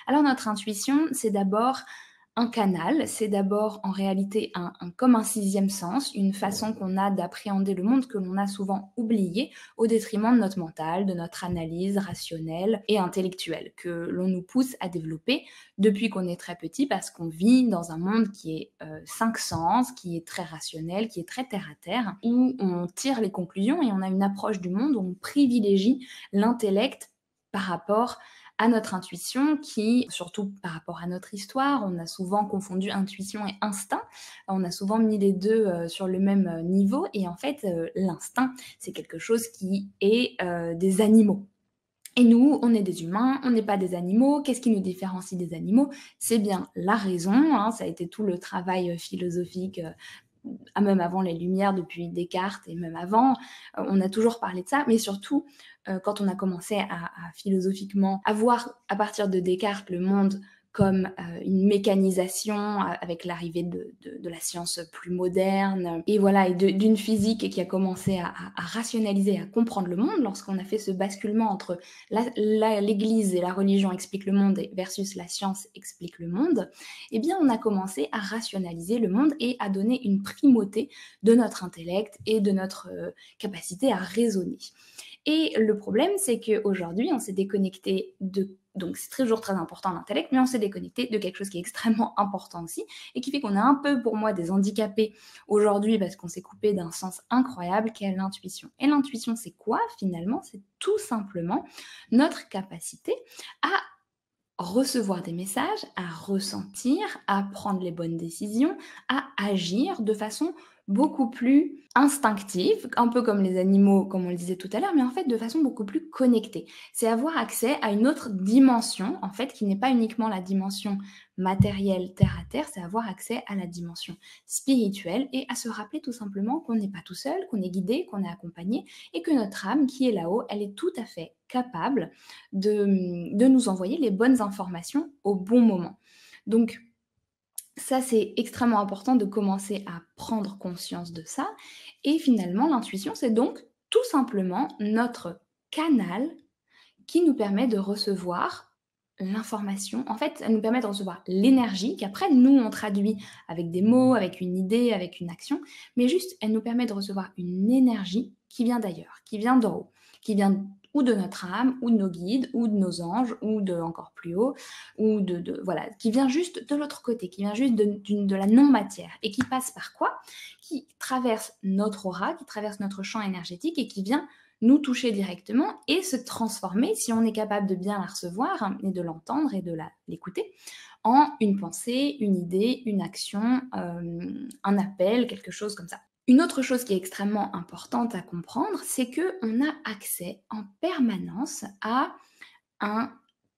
Alors notre intuition, c'est d'abord un canal, c'est d'abord en réalité comme un sixième sens, une façon qu'on a d'appréhender le monde que l'on a souvent oublié au détriment de notre mental, de notre analyse rationnelle et intellectuelle, que l'on nous pousse à développer depuis qu'on est très petit parce qu'on vit dans un monde qui est cinq sens, qui est très rationnel, qui est très terre à terre, où on tire les conclusions et on a une approche du monde où on privilégie l'intellect par rapport à notre intuition qui, surtout par rapport à notre histoire, on a souvent confondu intuition et instinct. On a souvent mis les deux sur le même niveau et en fait, l'instinct, c'est quelque chose qui est des animaux. Et nous, on est des humains, on n'est pas des animaux. Qu'est-ce qui nous différencie des animaux? C'est bien la raison, hein, ça a été tout le travail philosophique même avant les Lumières, depuis Descartes et même avant, on a toujours parlé de ça, mais surtout quand on a commencé à philosophiquement à voir à partir de Descartes le monde comme une mécanisation avec l'arrivée de la science plus moderne et voilà et d'une physique qui a commencé à rationaliser, à comprendre le monde lorsqu'on a fait ce basculement entre l'Église et la religion expliquent le monde versus la science explique le monde, eh bien on a commencé à rationaliser le monde et à donner une primauté de notre intellect et de notre capacité à raisonner. Et le problème, c'est qu'aujourd'hui, on s'est déconnecté de... Donc c'est toujours très important l'intellect, mais on s'est déconnecté de quelque chose qui est extrêmement important aussi, et qui fait qu'on a un peu, pour moi, des handicapés aujourd'hui, parce qu'on s'est coupé d'un sens incroyable qui est l'intuition. Et l'intuition, c'est quoi finalement? C'est tout simplement notre capacité à recevoir des messages, à ressentir, à prendre les bonnes décisions, à agir de façon beaucoup plus instinctive, un peu comme les animaux, comme on le disait tout à l'heure, mais en fait de façon beaucoup plus connectée. C'est avoir accès à une autre dimension, en fait, qui n'est pas uniquement la dimension matérielle, terre à terre, c'est avoir accès à la dimension spirituelle et à se rappeler tout simplement qu'on n'est pas tout seul, qu'on est guidé, qu'on est accompagné et que notre âme qui est là-haut, elle est tout à fait capable de nous envoyer les bonnes informations au bon moment. Donc, ça, c'est extrêmement important de commencer à prendre conscience de ça. Et finalement, l'intuition, c'est donc tout simplement notre canal qui nous permet de recevoir l'information. En fait, elle nous permet de recevoir l'énergie qu'après, nous, on traduit avec des mots, avec une idée, avec une action. Mais juste, elle nous permet de recevoir une énergie qui vient d'ailleurs, qui vient d'en haut, qui vient ou de notre âme, ou de nos guides, ou de nos anges, ou de encore plus haut, ou voilà, qui vient juste de l'autre côté, qui vient juste de la non-matière, et qui passe par quoi? Qui traverse notre aura, qui traverse notre champ énergétique, et qui vient nous toucher directement et se transformer, si on est capable de bien la recevoir et de l'entendre et de l'écouter, en une pensée, une idée, une action, un appel, quelque chose comme ça. Une autre chose qui est extrêmement importante à comprendre, c'est qu'on a accès en permanence à un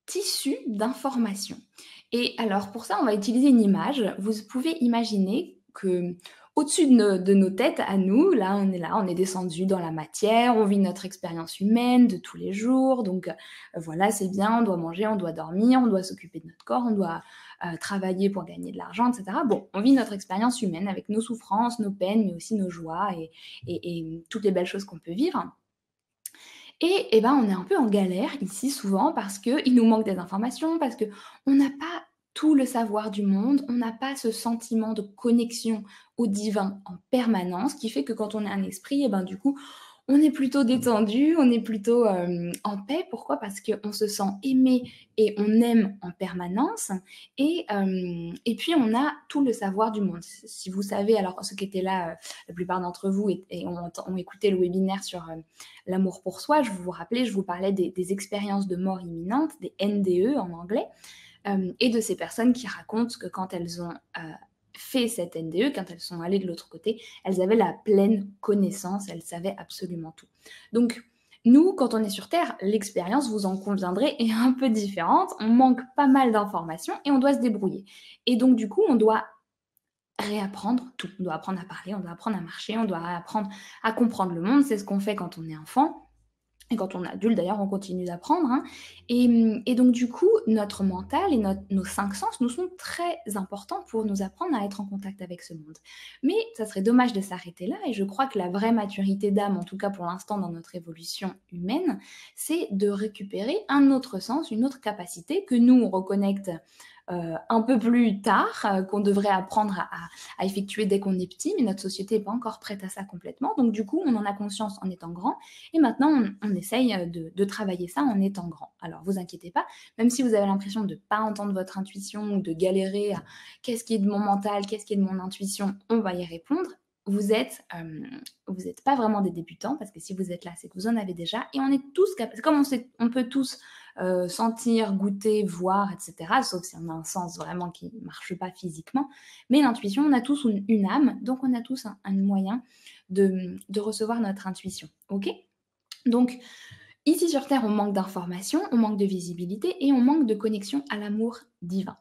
tissu d'informations. Et alors pour ça, on va utiliser une image. Vous pouvez imaginer que au-dessus de nos têtes, à nous, là, on est descendu dans la matière, on vit notre expérience humaine de tous les jours, donc voilà, c'est bien, on doit manger, on doit dormir, on doit s'occuper de notre corps, on doit travailler pour gagner de l'argent, etc. Bon, on vit notre expérience humaine avec nos souffrances, nos peines, mais aussi nos joies et toutes les belles choses qu'on peut vivre. Et ben, on est un peu en galère ici souvent parce qu'il nous manque des informations, parce qu'on n'a pas tout le savoir du monde, on n'a pas ce sentiment de connexion au divin en permanence qui fait que quand on est un esprit, et ben du coup, on est plutôt détendu, on est plutôt en paix. Pourquoi? Parce qu'on se sent aimé et on aime en permanence. Et puis, on a tout le savoir du monde. Si vous savez, alors ceux qui étaient là, la plupart d'entre vous, et ont écouté le webinaire sur l'amour pour soi, je vous rappelais, je vous parlais des expériences de mort imminente, des NDE en anglais, et de ces personnes qui racontent que quand elles ont fait cette NDE, quand elles sont allées de l'autre côté, elles avaient la pleine connaissance, elles savaient absolument tout. Donc, nous, quand on est sur Terre, l'expérience, vous en conviendrez, est un peu différente. On manque pas mal d'informations et on doit se débrouiller. Et donc, du coup, on doit réapprendre tout. On doit apprendre à parler, on doit apprendre à marcher, on doit apprendre à comprendre le monde. C'est ce qu'on fait quand on est enfant. Et quand on est adulte d'ailleurs, on continue d'apprendre, hein. Et donc du coup, notre mental et nos 5 sens nous sont très importants pour nous apprendre à être en contact avec ce monde. Mais ça serait dommage de s'arrêter là et je crois que la vraie maturité d'âme, en tout cas pour l'instant dans notre évolution humaine, c'est de récupérer un autre sens, une autre capacité que nous on reconnecte, un peu plus tard, qu'on devrait apprendre à effectuer dès qu'on est petit, mais notre société n'est pas encore prête à ça complètement. Donc du coup, on en a conscience en étant grand et maintenant, on essaye de travailler ça en étant grand. Alors, vous inquiétez pas, même si vous avez l'impression de ne pas entendre votre intuition ou de galérer à qu'est-ce qui est de mon mental, qu'est-ce qui est de mon intuition, on va y répondre. Vous êtes pas vraiment des débutants parce que si vous êtes là, c'est que vous en avez déjà et on est tous capables. Comme on peut tous sentir, goûter, voir, etc. Sauf si on a un sens vraiment qui ne marche pas physiquement. Mais l'intuition, on a tous une âme, donc on a tous un moyen de recevoir notre intuition. Ok? Donc, ici sur Terre, on manque d'informations, on manque de visibilité et on manque de connexion à l'amour divin.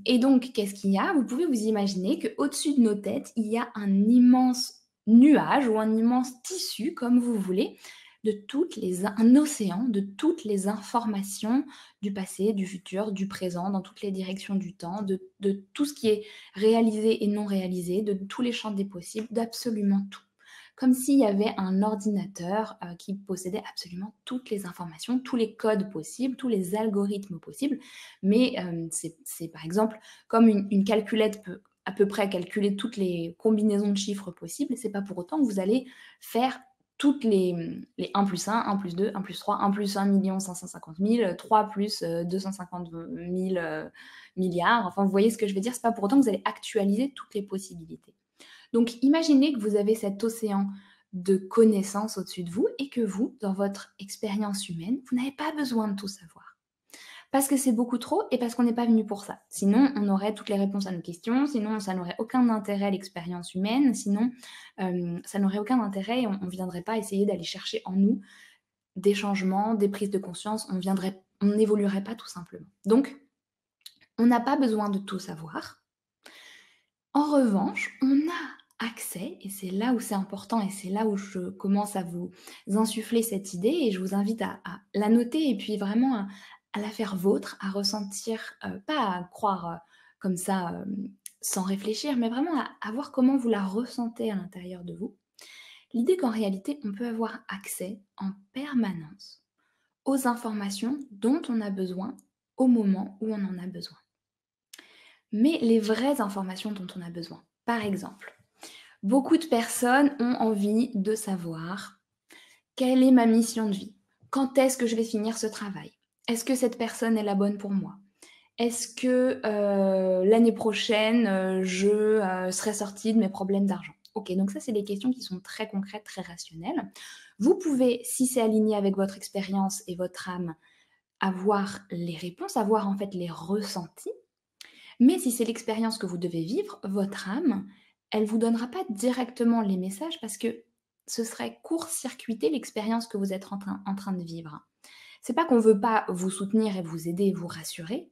Et donc, qu'est-ce qu'il y a? Vous pouvez vous imaginer qu'au-dessus de nos têtes, il y a un immense nuage ou un immense tissu, comme vous voulez, un océan de toutes les informations du passé, du futur, du présent, dans toutes les directions du temps, de tout ce qui est réalisé et non réalisé, de tous les champs des possibles, d'absolument tout. Comme s'il y avait un ordinateur qui possédait absolument toutes les informations, tous les codes possibles, tous les algorithmes possibles. Mais c'est par exemple comme une calculette peut à peu près calculer toutes les combinaisons de chiffres possibles. C'est pas pour autant que vous allez faire toutes les 1 plus 1, 1 plus 2, 1 plus 3, 1 plus 1 550 000, 3 plus 250 000 milliards. Enfin, vous voyez ce que je veux dire? C'est pas pour autant que vous allez actualiser toutes les possibilités. Donc, imaginez que vous avez cet océan de connaissances au-dessus de vous et que vous, dans votre expérience humaine, vous n'avez pas besoin de tout savoir. Parce que c'est beaucoup trop et parce qu'on n'est pas venu pour ça. Sinon, on aurait toutes les réponses à nos questions, sinon ça n'aurait aucun intérêt l'expérience humaine, sinon ça n'aurait aucun intérêt et on ne viendrait pas essayer d'aller chercher en nous des changements, des prises de conscience, on n'évoluerait pas tout simplement. Donc, on n'a pas besoin de tout savoir. En revanche, on a accès, et c'est là où c'est important, et c'est là où je commence à vous insuffler cette idée, et je vous invite à la noter, et puis vraiment à la faire vôtre, à ressentir, pas à croire comme ça sans réfléchir, mais vraiment à voir comment vous la ressentez à l'intérieur de vous. L'idée qu'en réalité, on peut avoir accès en permanence aux informations dont on a besoin au moment où on en a besoin. Mais les vraies informations dont on a besoin. Par exemple, beaucoup de personnes ont envie de savoir quelle est ma mission de vie? Quand est-ce que je vais finir ce travail? Est-ce que cette personne est la bonne pour moi? Est-ce que l'année prochaine, je serai sortie de mes problèmes d'argent? Ok, donc ça, c'est des questions qui sont très concrètes, très rationnelles. Vous pouvez, si c'est aligné avec votre expérience et votre âme, avoir les réponses, avoir en fait les ressentis. Mais si c'est l'expérience que vous devez vivre, votre âme, elle vous donnera pas directement les messages parce que ce serait court-circuiter l'expérience que vous êtes en train de vivre. C'est pas qu'on veut pas vous soutenir et vous aider et vous rassurer,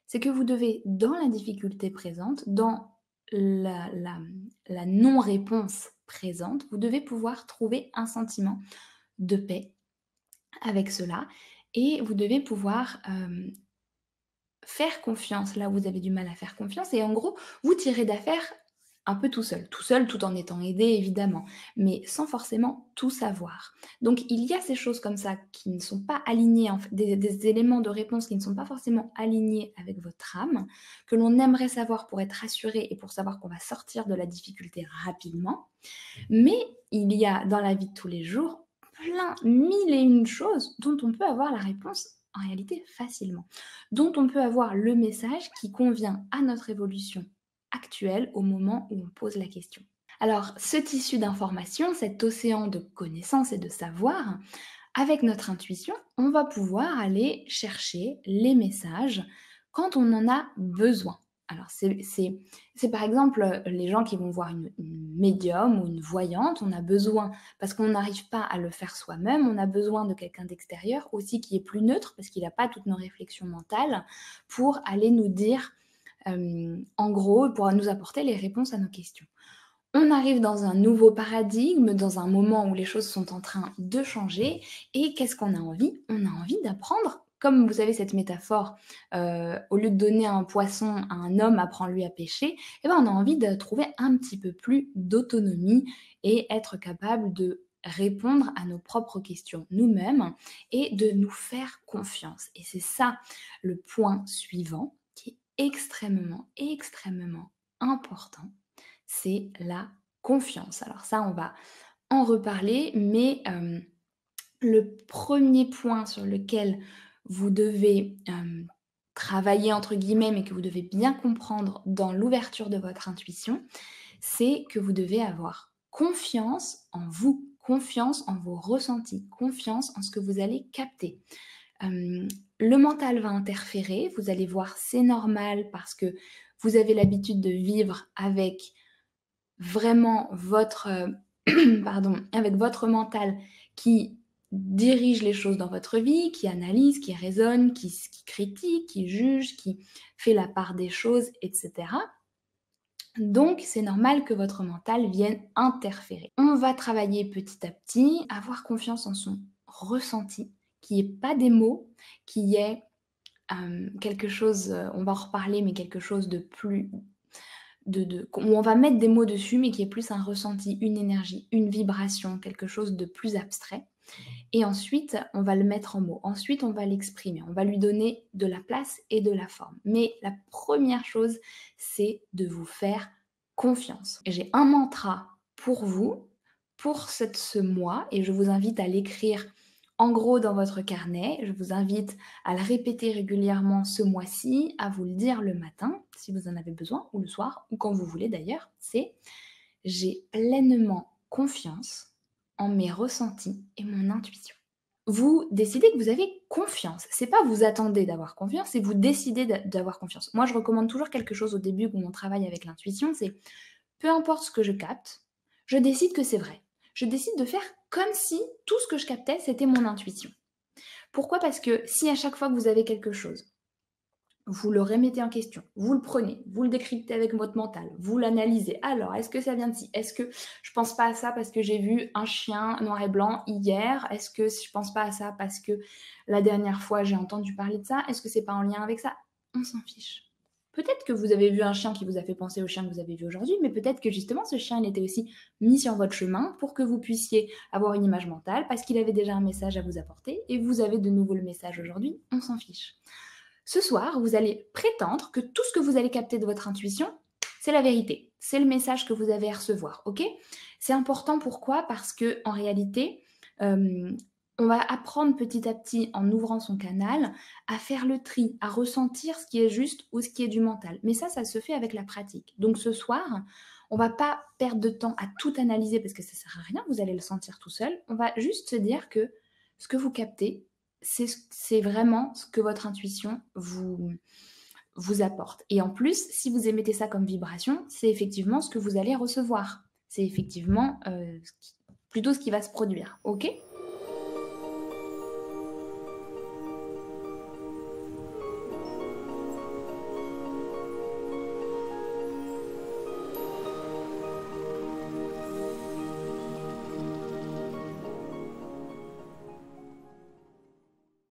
c'est que vous devez, dans la difficulté présente, dans la, la- la non-réponse présente, vous devez pouvoir trouver un sentiment de paix avec cela et vous devez pouvoir faire confiance là où vous avez du mal à faire confiance et en gros, vous tirez d'affaire un peu tout seul tout en étant aidé évidemment, mais sans forcément tout savoir. Donc il y a ces choses comme ça qui ne sont pas alignées, en fait, des éléments de réponse qui ne sont pas forcément alignés avec votre âme, que l'on aimerait savoir pour être rassuré et pour savoir qu'on va sortir de la difficulté rapidement. Mais il y a dans la vie de tous les jours plein, mille et une choses dont on peut avoir la réponse en réalité facilement, dont on peut avoir le message qui convient à notre évolution actuelle au moment où on pose la question. Alors, ce tissu d'informations, cet océan de connaissances et de savoir, avec notre intuition, on va pouvoir aller chercher les messages quand on en a besoin. Alors, c'est par exemple les gens qui vont voir une médium ou une voyante, on a besoin, parce qu'on n'arrive pas à le faire soi-même, on a besoin de quelqu'un d'extérieur aussi qui est plus neutre, parce qu'il n'a pas toutes nos réflexions mentales, pour aller nous dire, en gros, pour nous apporter les réponses à nos questions. On arrive dans un nouveau paradigme, dans un moment où les choses sont en train de changer et qu'est-ce qu'on a envie? On a envie d'apprendre. Comme vous savez cette métaphore, au lieu de donner un poisson à un homme, apprends-lui à pêcher, eh ben, on a envie de trouver un petit peu plus d'autonomie et être capable de répondre à nos propres questions nous-mêmes et de nous faire confiance. Et c'est ça le point suivant qui est extrêmement, extrêmement important, c'est la confiance. Alors ça, on va en reparler, mais le premier point sur lequel vous devez, «travailler» entre guillemets, mais que vous devez bien comprendre dans l'ouverture de votre intuition, c'est que vous devez avoir confiance en vous, confiance en vos ressentis, confiance en ce que vous allez capter. Hem, le mental va interférer, vous allez voir, c'est normal parce que vous avez l'habitude de vivre avec vraiment votre, pardon, avec votre mental qui dirige les choses dans votre vie, qui analyse, qui raisonne, qui critique, qui juge, qui fait la part des choses, et cetera. Donc c'est normal que votre mental vienne interférer. On va travailler petit à petit, avoir confiance en son ressenti, qui est pas des mots, qui est, quelque chose, on va en reparler, mais quelque chose de plus où on va mettre des mots dessus, mais qui est plus un ressenti, une énergie, une vibration, quelque chose de plus abstrait. Et ensuite, on va le mettre en mots. Ensuite, on va l'exprimer. On va lui donner de la place et de la forme. Mais la première chose, c'est de vous faire confiance. Et j'ai un mantra pour vous, pour ce mois, et je vous invite à l'écrire en gros dans votre carnet. Je vous invite à le répéter régulièrement ce mois-ci, à vous le dire le matin, si vous en avez besoin, ou le soir, ou quand vous voulez d'ailleurs. C'est: j'ai pleinement confiance en mes ressentis et mon intuition. Vous décidez que vous avez confiance. C'est pas vous attendez d'avoir confiance, c'est vous décidez d'avoir confiance. Moi, je recommande toujours quelque chose au début où on travaille avec l'intuition, c'est peu importe ce que je capte, je décide que c'est vrai. Je décide de faire comme si tout ce que je captais, c'était mon intuition. Pourquoi? Parce que si à chaque fois que vous avez quelque chose, vous le remettez en question, vous le prenez, vous le décryptez avec votre mental, vous l'analysez. Alors, est-ce que ça vient de ci? Est-ce que je pense pas à ça parce que j'ai vu un chien noir et blanc hier? Est-ce que je pense pas à ça parce que la dernière fois j'ai entendu parler de ça? Est-ce que c'est pas en lien avec ça? On s'en fiche. Peut-être que vous avez vu un chien qui vous a fait penser au chien que vous avez vu aujourd'hui, mais peut-être que justement ce chien, il était aussi mis sur votre chemin pour que vous puissiez avoir une image mentale parce qu'il avait déjà un message à vous apporter et vous avez de nouveau le message aujourd'hui. On s'en fiche. Ce soir, vous allez prétendre que tout ce que vous allez capter de votre intuition, c'est la vérité. C'est le message que vous avez à recevoir, ok? C'est important, pourquoi? Parce que en réalité, euh, on va apprendre petit à petit, en ouvrant son canal, à faire le tri, à ressentir ce qui est juste ou ce qui est du mental. Mais ça se fait avec la pratique. Donc ce soir, on va pas perdre de temps à tout analyser parce que ça sert à rien, vous allez le sentir tout seul. On va juste se dire que ce que vous captez, c'est vraiment ce que votre intuition vous apporte. Et en plus, si vous émettez ça comme vibration, c'est effectivement ce que vous allez recevoir. C'est effectivement plutôt ce qui va se produire. Ok?